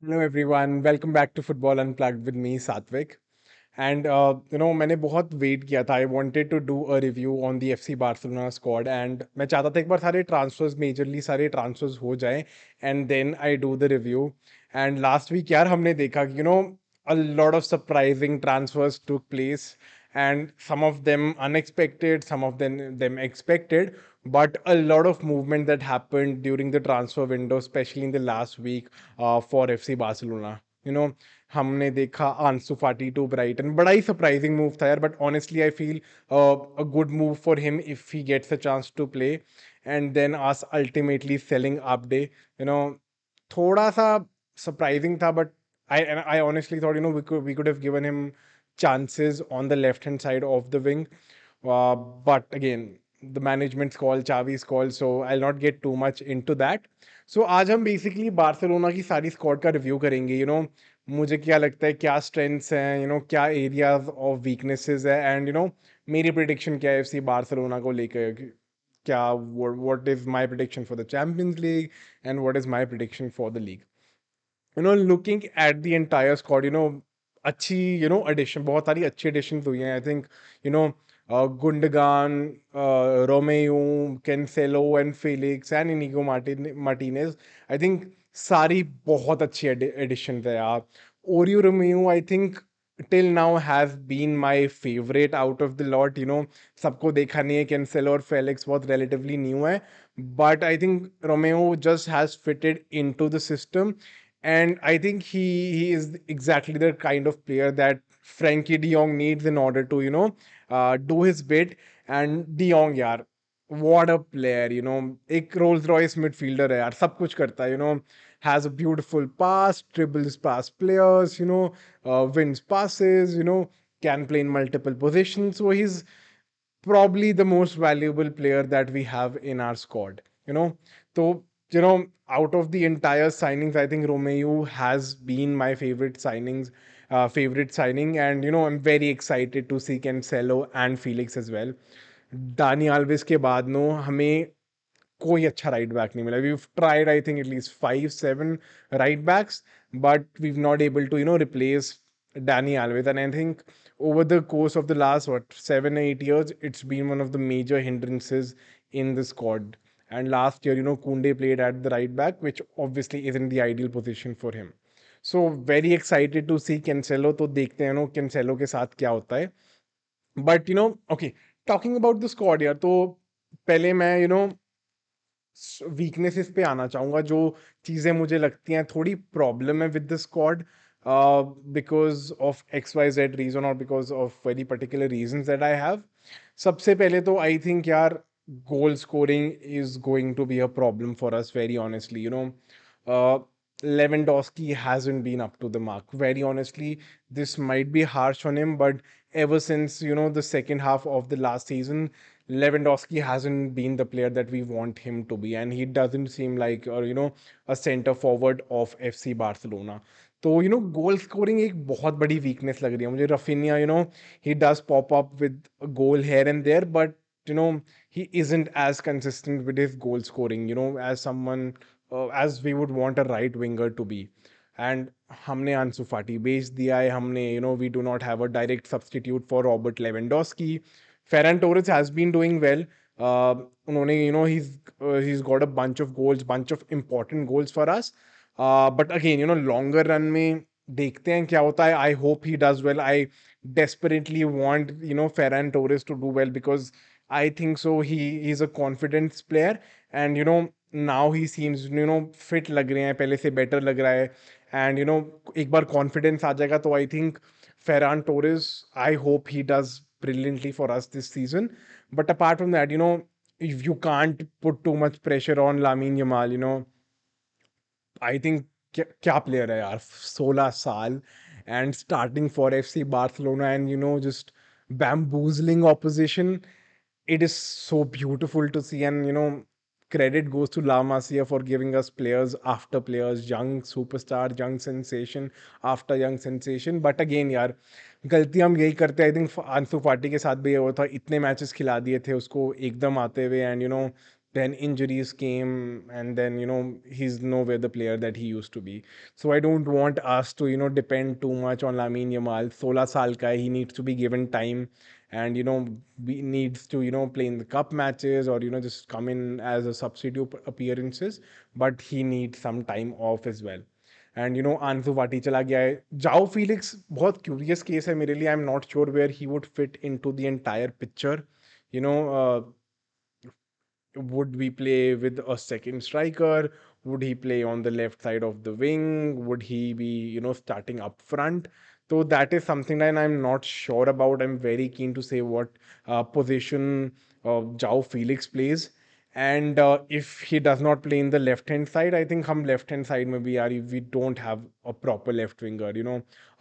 Hello everyone, welcome back to Football Unplugged with me, Satvik. And मैंने बहुत wait किया था. I wanted to do a review on the FC Barcelona squad and मैं चाहता था एक बार सारे ट्रांसफर्स मेजरली सारे ट्रांसफर्स हो जाएं and then I do the review. And last week यार हमने देखा कि a lot of surprising transfers took place and some of them unexpected, some of them expected, but a lot of movement that happened during the transfer window, especially in the last week for FC Barcelona. हमने देखा आंसू फाटी to Brighton. बड़ा ही surprising move था यार, but honestly I feel a good move for him if he gets a chance to play. And then as ultimately selling up day. You know थोड़ा सा surprising था, but I honestly thought we could have given him chances on the left hand side of the wing. But again, the management's call, Xavi's call, so I'll not get too much into that. So आज हम basically Barcelona की सारी squad का review करेंगे. मुझे क्या लगता है, क्या स्ट्रेंथ्स हैं, क्या एरियाज ऑफ वीकनेसेस है, एंड मेरी प्रिडिक्शन क्या है एफसी बार्सिलोना को लेकर. क्या what is my prediction for the Champions League and what is my prediction for the league. Looking at the entire squad, अच्छी एडिशन, बहुत सारी अच्छी एडिशन हुई हैं. I think Gundogan, Romeu, Cancelo and Felix and Inigo Martinez. I think सारी बहुत अच्छी addition है यार. Oriol Romeu I think till now has been my favourite out of the lot. सबको देखा नहीं है, कैंसेलो और फेलिक्स बहुत रिलेटिवली न्यू है, but I think Romeo just has fitted into the system, and I think he is exactly the kind of player that Frankie De Jong needs in order to do his bit. And De Jong यार, what a player. एक Rolls Royce midfielder है यार, सब कुछ करता है. Has a beautiful pass, dribbles past players, wins passes, can play in multiple positions. So he's probably the most valuable player that we have in our squad. So out of the entire signings, I think Romeo has been my favorite signing, and I'm very excited to see Cancelo and Felix as well. Dani Alves के बाद no हमें कोई अच्छा right back नहीं मिला. We've tried, I think, at least 5-7 right backs, but we've not able to replace Danny Alves. And I think over the course of the last 7-8 years, it's been one of the major hindrances in the squad. And last year, Kunde played at the right back, which obviously isn't the ideal position for him. So very excited to see Cancelo. तो देखते हैं Cancelo के साथ क्या होता है. But okay, talking about the squad यार, तो पहले मैं वीकनेसेस पे आना चाहूंगा. जो चीज़ें मुझे लगती हैं थोड़ी प्रॉब्लम है with the squad, because of X Y Z reason और because of very particular reason that I have. सबसे पहले तो आई थिंक यार, goal scoring is going to be a problem for us, very honestly. Lewandowski hasn't been up to the mark. Very honestly, this might be harsh on him, but ever since the second half of the last season, Lewandowski hasn't been the player that we want him to be, and he doesn't seem like a center forward of FC Barcelona. तो goal scoring एक बहुत बड़ी weakness लग रही है मुझे. Raphinha, he does pop up with a goal here and there, but he isn't as consistent with his goal scoring, as someone as we would want a right winger to be. And हमने आंसू फाटी बेच दिया है. हमने we do not have a direct substitute for Robert Lewandowski. Ferran Torres has been doing well. उन्होंने he's got a bunch of goals, bunch of important goals for us. But again, longer run में देखते हैं क्या होता है. I hope he does well. I desperately want Ferran Torres to do well, because I think so. He's a confidence player, and now he seems fit लग रहे हैं, पहले से better लग रहा है. And एक बार confidence आ जाएगा तो I think Ferran Torres, I hope he does brilliantly for us this season. But apart from that, if you can't put too much pressure on Lamine Yamal, I think क्या player है यार. 16 साल and starting for FC Barcelona, and just bamboozling opposition. It is so beautiful to see, and credit goes to La Masia for giving us players after players, young superstar, young sensation after young sensation. But again यार, गलती हम यही करते हैं. I think आंसू फाटी के साथ भी ये हुआ था, इतने मैचेस खिला दिए थे उसको एकदम आते हुए, and then injuries came, and then he's nowhere the player that he used to be. So I don't want us to depend too much on Lamine Yamal. 16 saal ka hai, he needs to be given time, and we needs to play in the cup matches, or just come in as a substitute appearances, but he needs some time off as well. And आंसू फाटी चला गया है. जाओ Felix बहुत curious case है मेरे लिए. I am not sure where he would fit into the entire picture. you know uh, would we play with a second striker? Would he play on the left side of the wing? Would he be starting up front? So that is something that I'm not sure about. I'm very keen to say what position Jao Felix plays. And if he does not play in the left hand side, I think hum left hand side में भी यार we don't have a proper left winger.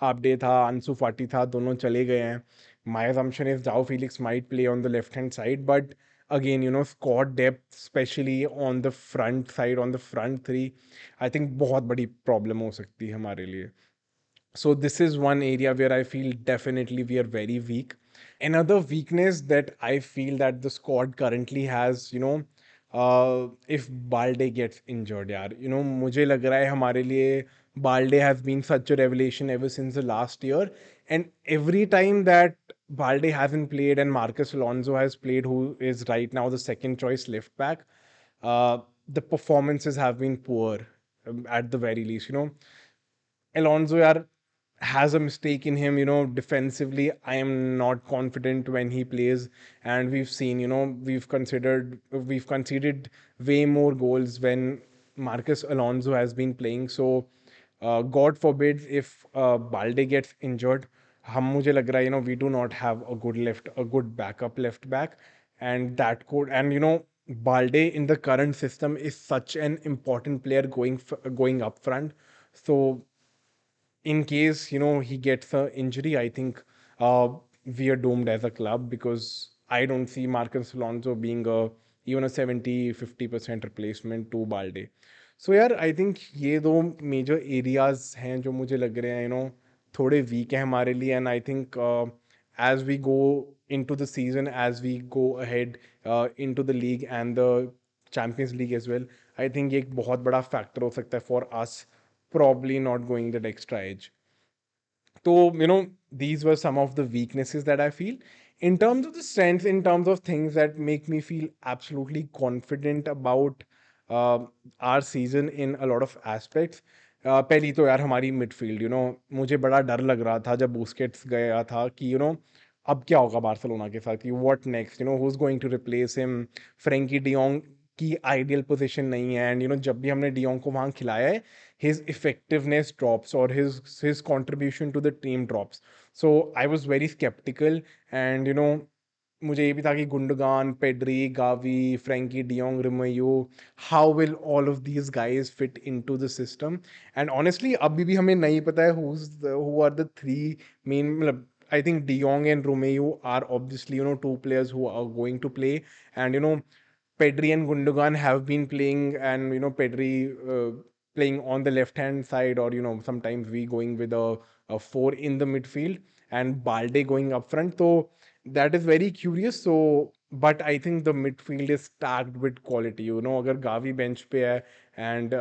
Abde था, Ansu Fati था, दोनों चले गए हैं. My assumption is Jao Felix might play on the left hand side, but again, squad depth, especially on the front side, on the front three, I think बहुत बड़ी problem हो सकती है हमारे लिए. So this is one area where I feel definitely we are very weak. Another weakness that I feel that the squad currently has, if Balde gets injured, यार, मुझे लग रहा है हमारे लिए Balde has been such a revelation ever since the last year, and every time that Balde hasn't played and Marcus Alonso has played, who is right now the second choice left back, the performances have been poor, at the very least. Alonso yaar, has a mistake in him, defensively. I am not confident when he plays. And we've seen, we've conceded way more goals when Marcus Alonso has been playing. So, God forbid if Balde gets injured, हम मुझे लग रहा है, we do not have a good backup left back, and that could, and Balde in the current system is such an important player going up front. So in case he gets an injury, I think uh, we are doomed as a club, because I don't see Marcus Alonso being even a 70-50% replacement to Balde. So यार, I think ये दो major areas हैं जो मुझे लग रहे हैं थोड़े weak हैं हमारे लिए. And I think as we go into the season, as we go ahead into the league and the Champions League as well, I think ये एक बहुत बड़ा factor हो सकता है for us probably not going that extra edge. So, these were some of the weaknesses that I feel. In terms of the strengths, in terms of things that make me feel absolutely confident about uh, our season in a lot of aspects. पहली तो यार हमारी midfield, मुझे बड़ा डर लग रहा था जब बुस्केट्स गया था कि अब क्या होगा बार्सिलोना के साथ, कि what next, who is going to replace him. Frenkie de Jong की आइडियल पोजीशन नहीं है, एंड जब भी हमने डियोंग को वहां खिलाया है, his effectiveness drops, or his contribution to the team drops. So I was very skeptical, and मुझे ये भी था कि Gundogan, Pedri, Gavi, Frenkie de Jong, Romeu, how will all of these guys fit into the system. And honestly अभी भी हमें नहीं पता है who are the three men. मतलब I think De Jong and Romeo are obviously two players who are going to play, and Pedri and Gundogan have been playing, and Pedri playing on the left hand side, or sometimes we going with a four in the midfield, and Balde going up front. So that is very curious. So, but I think the midfield is stacked with quality. अगर Gavi bench पे है, and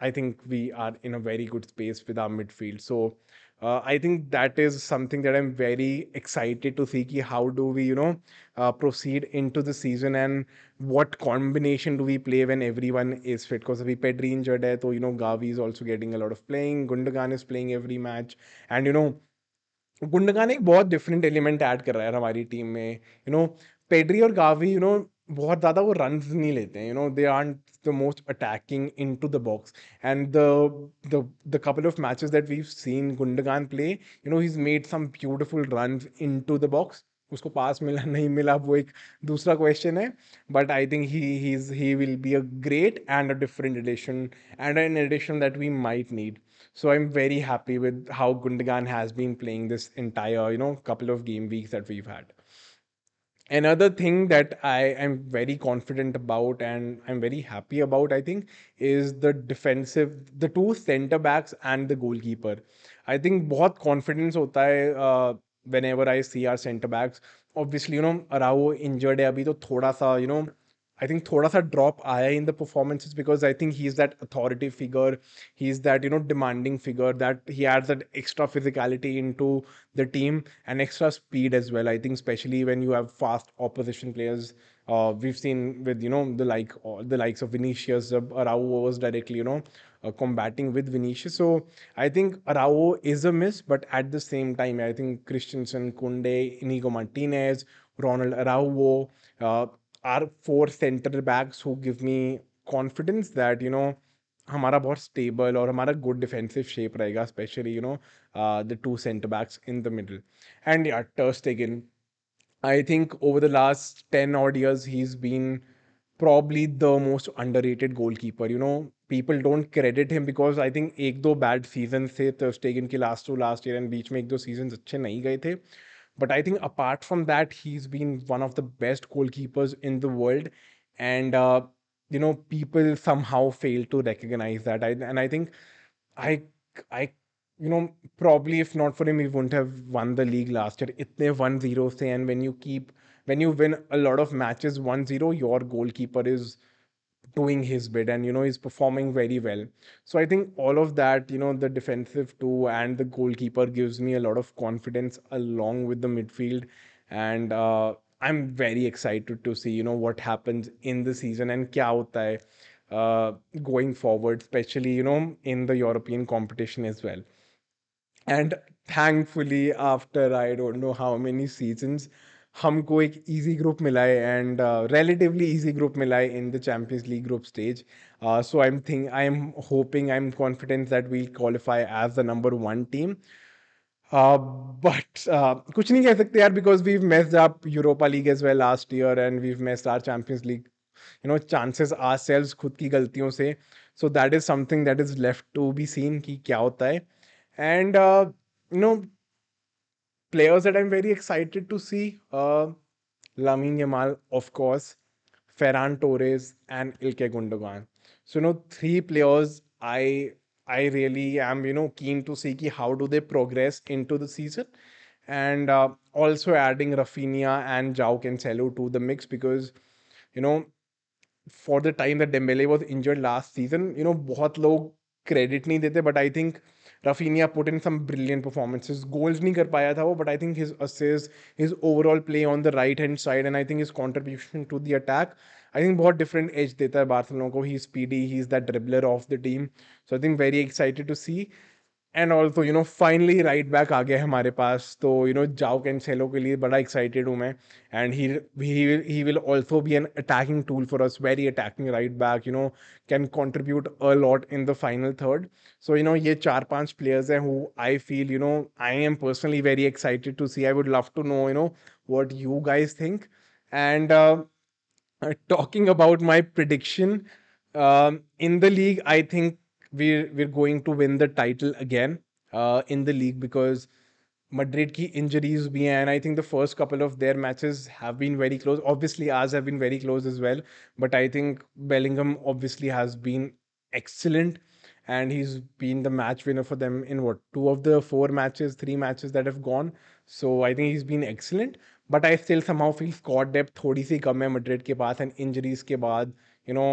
I think we are in a very good space with our midfield. So I think that is something that I'm very excited to see. Ki how do we, proceed into the season, and what combination do we play when everyone is fit? Because we Pedri injured hai, so Gavi is also getting a lot of playing. Gundogan is playing every match, and गुंडगान एक बहुत different element add कर रहा है हमारी team में. Pedri और Gavi बहुत ज़्यादा वो रन्स नहीं लेते हैं. They are the most attacking into the box, and the couple of matches that we've seen Gundogan play, he's made some beautiful runs into the box. उसको पास मिला नहीं मिला वो एक दूसरा क्वेश्चन है, but I think he will be a great and a different addition, and an addition that we might need. So I'm very happy with how Gundogan has been playing this entire couple of game weeks that we've had. Another thing that I am very confident about and I'm very happy about, I think, is the two center backs and the goalkeeper. I think बहुत confidence होता है whenever I see our center backs. Obviously, Araujo injured है अभी, तो थोड़ा सा I think थोड़ा सा drop आया in the performances because I think he's that authority figure. He's that, demanding figure, that he adds that extra physicality into the team and extra speed as well. I think especially when you have fast opposition players. We've seen with, the likes of Vinicius, Araujo was directly, combating with Vinicius. So I think Araujo is a miss, but at the same time, I think Christensen, Kunde, Inigo Martinez, Ronald Araujo, are four center backs who give me confidence that हमारा बहुत stable और हमारा good defensive shape रहेगा specially the two center backs in the middle. And yeah, Ter Stegen, I think over the last 10 odd years, he's been probably the most underrated goalkeeper. People don't credit him because I think एक दो bad seasons थे Ter Stegen के last year and बीच में एक दो seasons अच्छे नहीं गए थे. But I think apart from that, he's been one of the best goalkeepers in the world. And, people somehow fail to recognize that. And I think I, I, probably if not for him, we wouldn't have won the league last year. Itne 1-0 se, and when you win a lot of matches 1-0, your goalkeeper is doing his bit and he's performing very well. So I think all of that, the defensive too and the goalkeeper gives me a lot of confidence along with the midfield. And I'm very excited to see what happens in the season and kya hota hai going forward, especially in the European competition as well. And thankfully, after I don't know how many seasons, हमको एक easy group मिला है and relatively easy group मिला है in the Champions League group stage. So I'm hoping, I'm confident that we'll qualify as the number one team. But कुछ नहीं कह सकते यार, because we've messed up Europa League as well last year and we've messed our Champions League chances ourselves खुद की गलतियों से. So that is something that is left to be seen कि क्या होता है. And you know players that I'm very excited to see, Lamine Yamal, of course, Ferran Torres, and Ilkay Gundogan. So three players I really am keen to see ki how do they progress into the season, and also adding Rafinha and João Cancelo to the mix because you know for the time that Dembele was injured last season, बहुत लोग credit नहीं देते, but I think Rafinha put in some brilliant performances. Goals नहीं कर पाया था वो, but I think his assists, his overall play on the right hand side, and I think his contribution to the attack, I think बहुत different edge देता है Barcelona को. He's speedy, he's that dribbler of the team. So I think very excited to see. And also finally right back आ गया है हमारे पास, तो जाओ कैंसेलो के लिए बड़ा एक्साइटेड हूँ मैं. And he will also be an attacking tool for us, very attacking right back, can contribute a lot in the final third. So ये चार पांच प्लेयर्स हैं who I feel I am personally very excited to see. I would love to know what you guys think. And talking about my prediction, in the league, I think we're going to win the title again in the league because Madrid ki injuries bhi hain, and I think the first couple of their matches have been very close. Obviously, ours have been very close as well, but I think Bellingham obviously has been excellent, and he's been the match winner for them in what, two of the four matches, three matches that have gone. So I think he's been excellent, but I still somehow feel squad depth थोड़ी सी कम है Madrid के पास, and injuries के बाद you know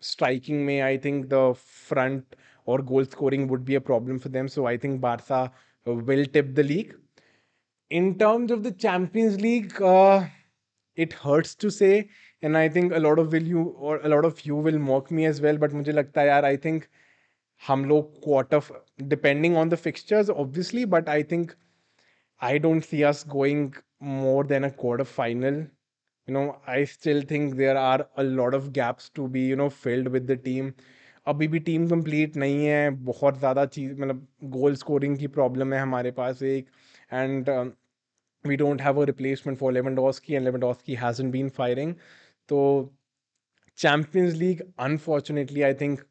striking में I think the front or goal scoring would be a problem for them. So I think Barca will tip the league. In terms of the Champions League, it hurts to say, and I think a lot of you will mock me as well. But मुझे लगता है यार, I think हम लोग depending on the fixtures obviously, but I think I don't see us going more than a quarter final. I still think there are a lot of gaps to be filled with the team. अभी भी team complete नहीं है, बहुत ज़्यादा चीज़ मतलब goal scoring की problem है हमारे पास एक. And we don't have a replacement for Lewandowski, and Lewandowski hasn't been firing. So Champions League, unfortunately, I think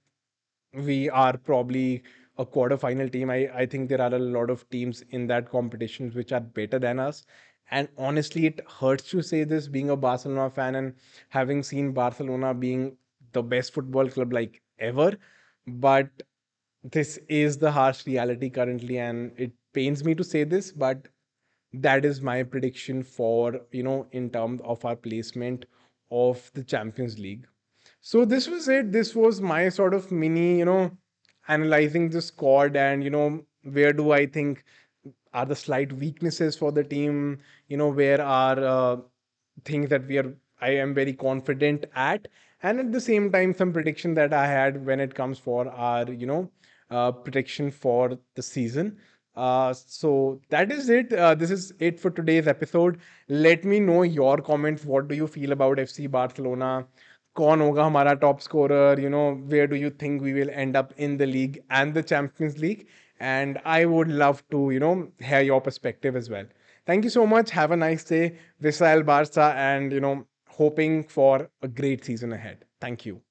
we are probably a quarter-final team. I think there are a lot of teams in that competition which are better than us. And honestly, it hurts to say this being a Barcelona fan and having seen Barcelona being the best football club like ever. But this is the harsh reality currently, and it pains me to say this, but that is my prediction for in terms of our placement of the Champions League. So this was it. This was my sort of mini, analyzing the squad and, where do I think are the slight weaknesses for the team, where are things that I am very confident at, and at the same time, some prediction that I had when it comes for our, prediction for the season. So that is it. This is it for today's episode. Let me know your comments. What do you feel about FC Barcelona? कौन होगा हमारा top scorer, where do you think we will end up in the league and the Champions League? And I would love to, hear your perspective as well. Thank you so much. Have a nice day. Visal Barca, and hoping for a great season ahead. Thank you.